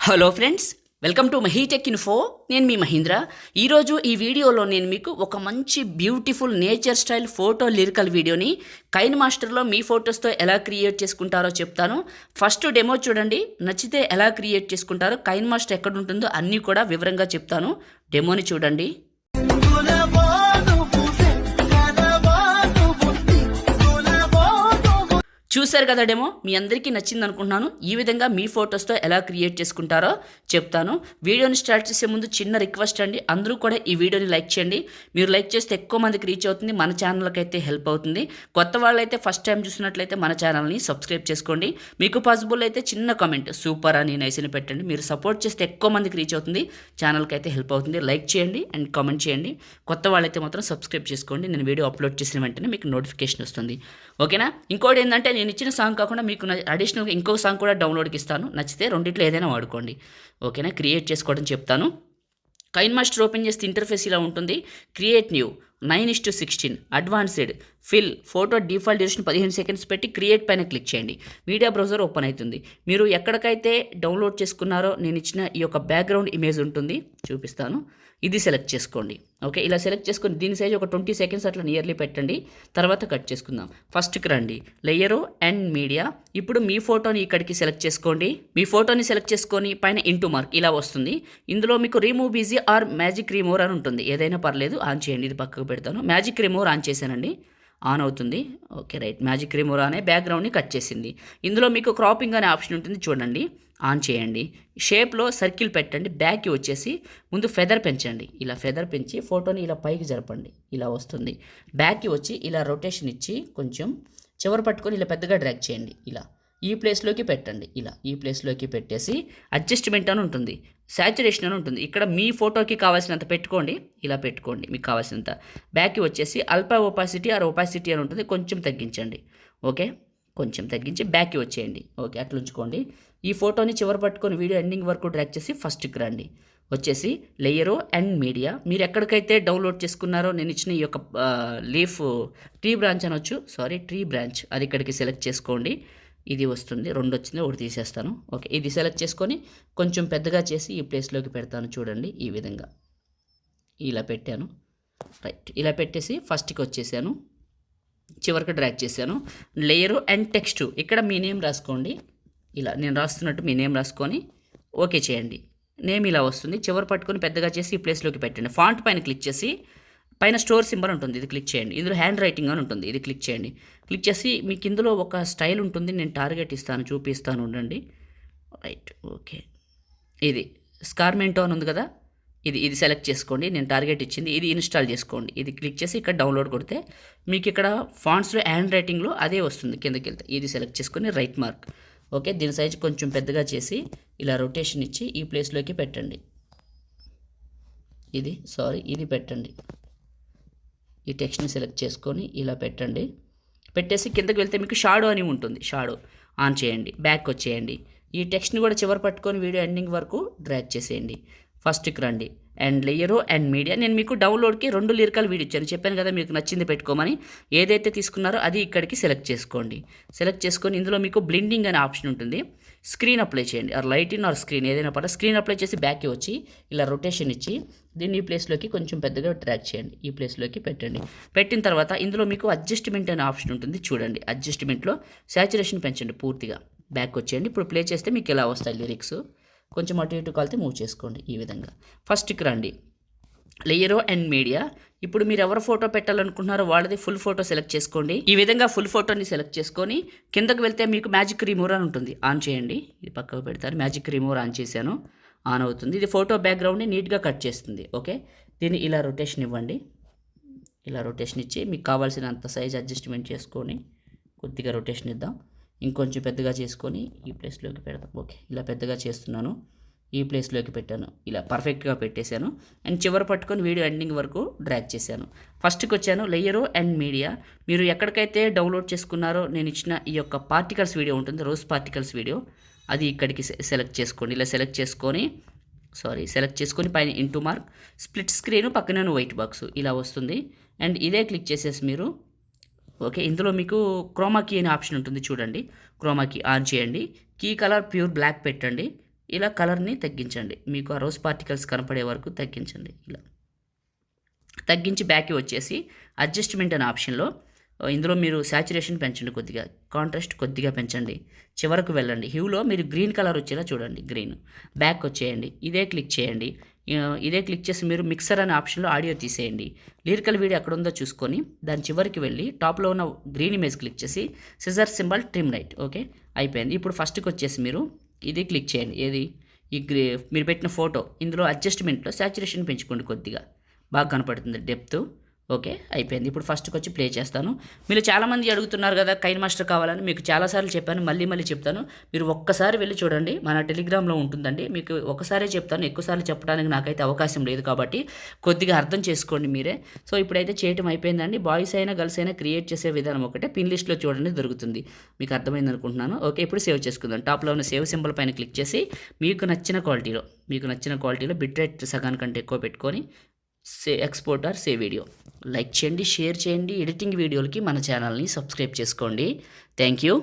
Hello friends, welcome to MahiTech info. నేను మీ మహీంద్ర. ఈరోజు ఈ వీడియోలో నేను మీకు ఒక మంచి beautiful nature style photo lyrical వీడియోని కైన్ మాస్టర్లో మీ ఫొటోస్తో ఎలా క్రియేట్ చేసుకుంటారో చెప్తాను. ఫస్ట్ డెమో చూడండి, నచ్చితే ఎలా క్రియేట్ చేసుకుంటారో, కైన్ మాస్టర్ ఎక్కడ ఉంటుందో అన్నీ కూడా వివరంగా చెప్తాను. డెమోని చూడండి. చూశారు కదా డెమో, మీ అందరికీ నచ్చింది అనుకుంటున్నాను. ఈ విధంగా మీ ఫొటోస్తో ఎలా క్రియేట్ చేసుకుంటారో చెప్తాను. వీడియోని స్టార్ట్ చేసే ముందు చిన్న రిక్వెస్ట్ అండి, అందరూ కూడా ఈ వీడియోని లైక్ చేయండి. మీరు లైక్ చేస్తే ఎక్కువ మందికి రీచ్ అవుతుంది, మన ఛానల్కి అయితే హెల్ప్ అవుతుంది. కొత్త వాళ్ళైతే ఫస్ట్ టైం చూసినట్లయితే మన ఛానల్ని సబ్స్క్రైబ్ చేసుకోండి. మీకు పాసిబుల్ అయితే చిన్న కామెంట్ సూపర్ అని నైస్ని పెట్టండి. మీరు సపోర్ట్ చేస్తే ఎక్కువ మందికి రీచ్ అవుతుంది, ఛానల్కి అయితే హెల్ప్ అవుతుంది. లైక్ చేయండి అండ్ కామెంట్ చేయండి. కొత్త వాళ్ళైతే మాత్రం సబ్స్క్రైబ్ చేసుకోండి. నేను వీడియో అప్లోడ్ చేసిన వెంటనే మీకు నోటిఫికేషన్ వస్తుంది, ఓకేనా? ఇంకోటి ఏంటంటే, నేను ఇచ్చిన సాంగ్ కాకుండా మీకు అడిషనల్గా ఇంకో సాంగ్ కూడా డౌన్లోడ్కి ఇస్తాను. నచ్చితే రెండిట్లో ఏదైనా వాడుకోండి, ఓకేనా? క్రియేట్ చేసుకోవడం చెప్తాను. కైన్ మాస్టర్ ఓపెన్ చేస్తే ఇంటర్ఫేస్ ఇలా ఉంటుంది. Create new 9:16 advanced fill photo default duration 15 seconds పెట్టి క్రియేట్ పైన క్లిక్ చేయండి. మీడియా బ్రౌజర్ ఓపెన్ అవుతుంది. మీరు ఎక్కడికైతే డౌన్లోడ్ చేసుకున్నారో నేను ఇచ్చిన ఈ యొక్క బ్యాక్గ్రౌండ్ ఇమేజ్ ఉంటుంది, చూపిస్తాను. ఇది సెలెక్ట్ చేసుకోండి, ఓకే? ఇలా సెలెక్ట్ చేసుకొని దీని సైజ్ ఒక 20 సెకండ్స్ అట్లా నియర్లీ పెట్టండి. తర్వాత కట్ చేసుకుందాం. ఫస్ట్కి రండి, లేయరు అండ్ మీడియా. ఇప్పుడు మీ ఫోటోని ఇక్కడికి సెలెక్ట్ చేసుకోండి. మీ ఫోటోని సెలెక్ట్ చేసుకొని పైన ఇంటూ మార్క్ ఇలా వస్తుంది. ఇందులో మీకు remove BG or magic remover అని ఉంటుంది, ఏదైనా పర్లేదు. ఆన్ చేయండి, ఇది పక్కకు పెడతాను. మ్యాజిక్ రిమూవర్ ఆన్ చేశానండి, ఆన్ అవుతుంది. Okay, right. మ్యాజిక్ రిమూవర్ అనే బ్యాక్గ్రౌండ్ని కట్ చేసింది. ఇందులో మీకు క్రాపింగ్ అనే ఆప్షన్ ఉంటుంది, చూడండి. ఆన్ చేయండి. షేప్లో సర్కిల్ పెట్టండి. బ్యాక్కి వచ్చేసి ముందు ఫెదర్ పెంచండి. ఇలా ఫెదర్ పెంచి ఫోటోని ఇలా పైకి జరపండి, ఇలా వస్తుంది. బ్యాక్కి వచ్చి ఇలా రొటేషన్ ఇచ్చి కొంచెం చివరి పట్టుకొని ఇలా పెద్దగా డ్రాగ్ చేయండి. ఇలా ఈ ప్లేస్లోకి పెట్టండి. ఇలా ఈ ప్లేస్లోకి పెట్టేసి అడ్జస్ట్మెంట్ అని ఉంటుంది, శాచురేషన్ అని ఉంటుంది. ఇక్కడ మీ ఫోటోకి కావాల్సినంత పెట్టుకోండి, ఇలా పెట్టుకోండి మీకు కావాల్సినంత. బ్యాక్కి వచ్చేసి అల్పా ఒపాసిటీ ఆర్ ఒపాసిటీ అని ఉంటుంది, కొంచెం తగ్గించండి, ఓకే? కొంచెం తగ్గించి బ్యాక్కి వచ్చేయండి, ఓకే? అట్లా ఉంచుకోండి. ఈ ఫోటోని చివరి పట్టుకొని వీడియో ఎండింగ్ వరకు డ్రాగ్ చేసి ఫస్ట్కి రండి. వచ్చేసి లేయరు అండ్ మీడియా. మీరు ఎక్కడికైతే డౌన్లోడ్ చేసుకున్నారో నేను ఇచ్చిన ఈ యొక్క లీఫ్ ట్రీ బ్రాంచ్ అనొచ్చు, ట్రీ బ్రాంచ్, అది ఇక్కడికి సెలెక్ట్ చేసుకోండి. ఇది వస్తుంది, 2 వచ్చింది, ఒకటి తీసేస్తాను, ఓకే? ఇది సెలెక్ట్ చేసుకొని కొంచెం పెద్దగా చేసి ఈ ప్లేస్లోకి పెడతాను, చూడండి. ఈ విధంగా ఇలా పెట్టాను, రైట్. ఇలా పెట్టేసి ఫస్ట్కి వచ్చేసాను, చివరికి డ్రాగ్ చేశాను. లేయరు అండ్ టెక్స్ట్, ఇక్కడ మీ నేమ్ రాసుకోండి. ఇలా నేను రాస్తున్నట్టు మీ నేమ్ రాసుకొని ఓకే చేయండి. నేమ్ ఇలా వస్తుంది. చివరి పట్టుకొని పెద్దగా చేసి ఈ ప్లేస్లోకి పెట్టండి. ఫాంట్ పైన క్లిక్ చేసి పైన స్టోర్ సింబల్ ఉంటుంది, ఇది క్లిక్ చేయండి. ఇందులో హ్యాండ్ రైటింగ్ అని ఉంటుంది, ఇది క్లిక్ చేయండి. క్లిక్ చేసి మీకు ఇందులో ఒక స్టైల్ ఉంటుంది, నేను టార్గెట్ ఇస్తాను, చూపిస్తాను, ఉండండి. Right, okay. ఇది స్కార్మెంటో అని ఉంది కదా, ఇది సెలెక్ట్ చేసుకోండి. నేను టార్గెట్ ఇచ్చింది, ఇది ఇన్స్టాల్ చేసుకోండి. ఇది క్లిక్ చేసి ఇక్కడ డౌన్లోడ్ కొడితే మీకు ఇక్కడ ఫాంట్స్లో హ్యాండ్ రైటింగ్లో అదే వస్తుంది. కిందకి వెళ్తే ఇది సెలెక్ట్ చేసుకొని రైట్ మార్క్, ఓకే? దీని సైజ్ కొంచెం పెద్దగా చేసి ఇలా రొటేషన్ ఇచ్చి ఈ ప్లేస్లోకి పెట్టండి. ఇది పెట్టండి. ఈ టెక్స్ట్ని సెలెక్ట్ చేసుకొని ఇలా పెట్టండి. పెట్టేసి కిందకి వెళ్తే మీకు షాడో అని ఉంటుంది, షాడో ఆన్ చేయండి. బ్యాక్ వచ్చేయండి. ఈ టెక్స్ట్ని కూడా చివరి పట్టుకొని వీడియో ఎండింగ్ వరకు డ్రాగ్ చేసేయండి. ఫస్ట్కి రండి అండ్ లేయరు అండ్ మీడియా. నేను మీకు డౌన్లోడ్కి 2 లిరికల్ వీడియో ఇచ్చాను, చెప్పాను కదా మీకు నచ్చింది పెట్టుకోమని. ఏదైతే తీసుకున్నారో అది ఇక్కడికి సెలెక్ట్ చేసుకోండి. సెలెక్ట్ చేసుకొని ఇందులో మీకు బ్లెండింగ్ అనే ఆప్షన్ ఉంటుంది, స్క్రీన్ అప్లై చేయండి. Or lighten or screen, ఏదైనా పర్లేదు. స్క్రీన్ అప్లై చేసి బ్యాక్కి వచ్చి ఇలా రొటేషన్ ఇచ్చి దీన్ని ఈ ప్లేస్లోకి కొంచెం పెద్దగా డ్రాగ్ చేయండి. ఈ ప్లేస్లోకి పెట్టండి. పెట్టిన తర్వాత ఇందులో మీకు అడ్జస్ట్మెంట్ అనే ఆప్షన్ ఉంటుంది, చూడండి. అడ్జస్ట్మెంట్లో శాచురేషన్ పెంచండి పూర్తిగా. బ్యాక్ వచ్చేయండి. ఇప్పుడు ప్లే చేస్తే మీకు ఇలా వస్తాయి లిరిక్స్. కొంచెం అటు ఇటు కలితే మూవ్ చేసుకోండి. ఈ విధంగా ఫస్ట్కి రండి, లేయరు అండ్ మీడియా. ఇప్పుడు మీరు ఎవరు ఫోటో పెట్టాలనుకుంటున్నారో వాళ్ళది ఫుల్ ఫోటో సెలెక్ట్ చేసుకోండి. ఈ విధంగా ఫుల్ ఫోటోని సెలెక్ట్ చేసుకొని కిందకు వెళ్తే మీకు మ్యాజిక్ రిమూవర్ అని ఉంటుంది, ఆన్ చేయండి. ఇది పక్కకు పెడతారు. మ్యాజిక్ రిమూవర్ ఆన్ చేశాను, ఆన్ అవుతుంది. ఇది ఫోటో బ్యాక్గ్రౌండ్ని నీట్గా కట్ చేస్తుంది, ఓకే? దీన్ని ఇలా రొటేషన్ ఇవ్వండి. ఇలా రొటేషన్ ఇచ్చి మీకు కావాల్సినంత సైజ్ అడ్జస్ట్మెంట్ చేసుకొని కొద్దిగా రొటేషన్ ఇద్దాం. ఇంకొంచెం పెద్దగా చేసుకొని ఈ ప్లేస్లోకి పెడతాం, ఓకే? ఇలా పెద్దగా చేస్తున్నాను, ఈ ప్లేస్లోకి పెట్టాను. ఇలా పర్ఫెక్ట్గా పెట్టేశాను. అండ్ చివరి పట్టుకొని వీడియో ఎండింగ్ వరకు డ్రాగ్ చేశాను. ఫస్ట్కి వచ్చాను, లేయరు అండ్ మీడియా. మీరు ఎక్కడికైతే డౌన్లోడ్ చేసుకున్నారో నేను ఇచ్చిన ఈ యొక్క పార్టికల్స్ వీడియో ఉంటుంది, రోజ్ పార్టికల్స్ వీడియో, అది ఇక్కడికి సెలెక్ట్ చేసుకోండి. ఇలా సెలెక్ట్ చేసుకొని పైన ఇంటూ మార్క్, స్ప్లిట్ స్క్రీన్, పక్కన వైట్ బాక్స్ ఇలా వస్తుంది. అండ్ ఇదే క్లిక్ చేసేసి మీరు, ఓకే, ఇందులో మీకు క్రోమా కీ అనే ఆప్షన్ ఉంటుంది, చూడండి. క్రోమా కీ ఆన్ చేయండి. కీ కలర్ ప్యూర్ బ్లాక్ పెట్టండి. ఇలా కలర్ని తగ్గించండి. మీకు ఆ రోజ్ పార్టికల్స్ కనపడే వరకు తగ్గించండి. ఇలా తగ్గించి బ్యాక్కి వచ్చేసి అడ్జస్ట్మెంట్ అనే ఆప్షన్లో ఇందులో మీరు సాచురేషన్ పెంచండి, కొద్దిగా కాంట్రాస్ట్ కొద్దిగా పెంచండి, చివరకు వెళ్ళండి. హ్యూలో మీరు గ్రీన్ కలర్ వచ్చేలా చూడండి, గ్రీన్. బ్యాక్ వచ్చేయండి, ఇదే క్లిక్ చేయండి. ఇదే క్లిక్ చేసి మీరు మిక్సర్ అనే ఆప్షన్లో ఆడియో తీసేయండి. లిరికల్ వీడియో ఎక్కడ ఉందో చూసుకొని దాని చివరికి వెళ్ళి టాప్లో ఉన్న గ్రీన్ ఇమేజ్ క్లిక్ చేసి scissor symbol trim right. Okay, అయిపోయింది. ఇప్పుడు ఫస్ట్కి వచ్చేసి మీరు ఇది క్లిక్ చేయండి. ఏది ఈ మీరు పెట్టిన ఫోటో, ఇందులో అడ్జస్ట్మెంట్లో సాచురేషన్ పెంచుకోండి, కొద్దిగా బాగా కనపడుతుంది డెప్త్. ఓకే, అయిపోయింది. ఇప్పుడు ఫస్ట్కి వచ్చి ప్లే చేస్తాను. మీరు చాలామంది అడుగుతున్నారు కదా కైన్ మాస్టర్ కావాలని, మీకు చాలాసార్లు చెప్పాను, మళ్ళీ చెప్తాను. మీరు ఒక్కసారి వెళ్ళి చూడండి, మన టెలిగ్రామ్లో ఉంటుందండి. మీకు ఒకసారే చెప్తాను, ఎక్కువసార్లు చెప్పడానికి నాకైతే అవకాశం లేదు, కాబట్టి కొద్దిగా అర్థం చేసుకోండి మీరే. సో ఇప్పుడైతే చేయటం అయిపోయిందండి. బాయ్స్ అయినా గర్ల్స్ అయినా క్రియేట్ చేసే విధానం ఒకటే, పిన్ లిస్ట్లో చూడండి దొరుకుతుంది. మీకు అర్థమైంది అనుకుంటున్నాను. ఓకే, ఇప్పుడు సేవ్ చేసుకుందాం. టాప్లో ఉన్న సేవ్ సింబల్ పైన క్లిక్ చేసి మీకు నచ్చిన క్వాలిటీలో బిట్ రేట్ సగానికంటే ఎక్కువ పెట్టుకొని export or save video. Like చేయండి, షేర్ చేయండి. ఎడిటింగ్ వీడియోలకి మన ఛానల్ని సబ్స్క్రైబ్ చేసుకోండి. Thank you.